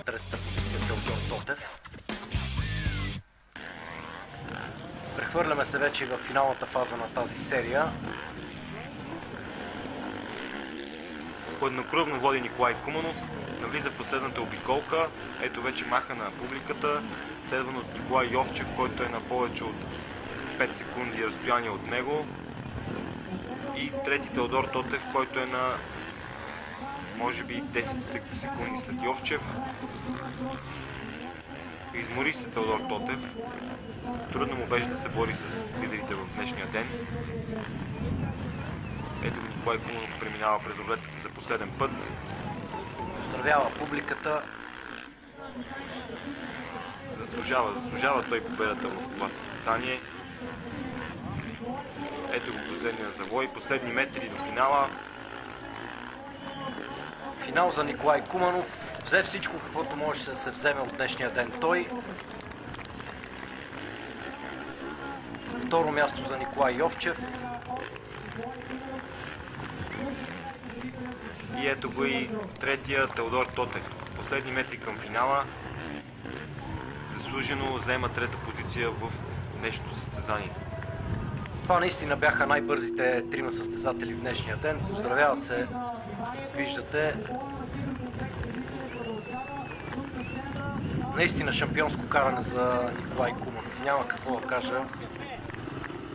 третата позиция Теодор Тотев. Прехвърляме се вече в финалната фаза на тази серия. Хладнокръвно води Николай Куманов, навлиза в последната обиколка, ето вече маха на публиката, следван от Николай Йовчев, който е на повече от 5 секунди разстояние от него, и трети Теодор Тотев, който е на може би 10 секунди след Йовчев. Измори се Теодор Тотев, трудно му беше да се бори с лидерите в днешния ден. Ето Николай Куманов преминава през рулетката за последен път. Поздравява публиката. Заслужава той победата в това състезание. Ето го последния завой, последни метри до финала. Финал за Николай Куманов. Взе всичко, каквото може да се вземе от днешния ден той. Второ място за Николай Йовчев. И ето го и третия Теодор Тотев. Последни метри към финала. Заслужено заема трета позиция в днешното състезание. Това наистина бяха най-бързите трима състезатели в днешния ден. Поздравяват се, виждате. Наистина шампионско каране за Николай Куманов. Няма какво да кажа.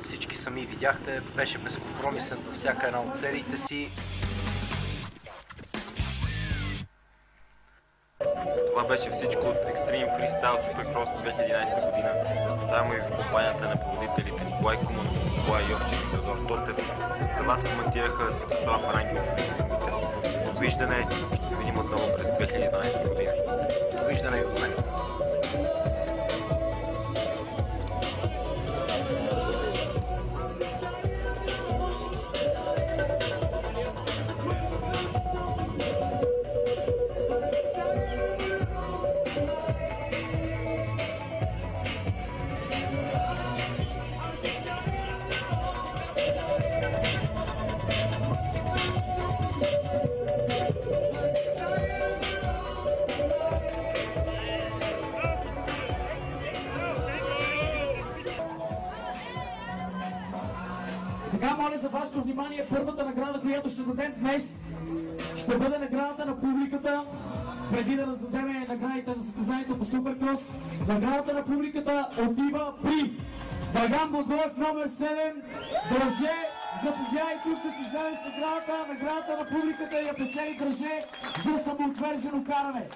Всички сами видяхте. Беше безкомпромисен във всяка една от сериите си. Това беше всичко от Extreme Freestyle Supercross 2011 година. Оставяме ви в компанията на победителите Николай Куманов, Николай Йовчев и Теодор Тотев. За вас коментираха Светослав Рангелов и Веселин Митев. Довиждане и ще се видим отново през 2012 година. Довиждане и от мен. Така, моля за вашето внимание, първата награда, която ще дадем днес, ще бъде наградата на публиката. Преди да раздадем наградите за състезанието по Суперкрос, наградата на публиката отива при Драган Благоев, номер 7. Драже, заповядай тук да си вземеш наградата. Наградата на публиката я печели Драже за самоотвержено каране.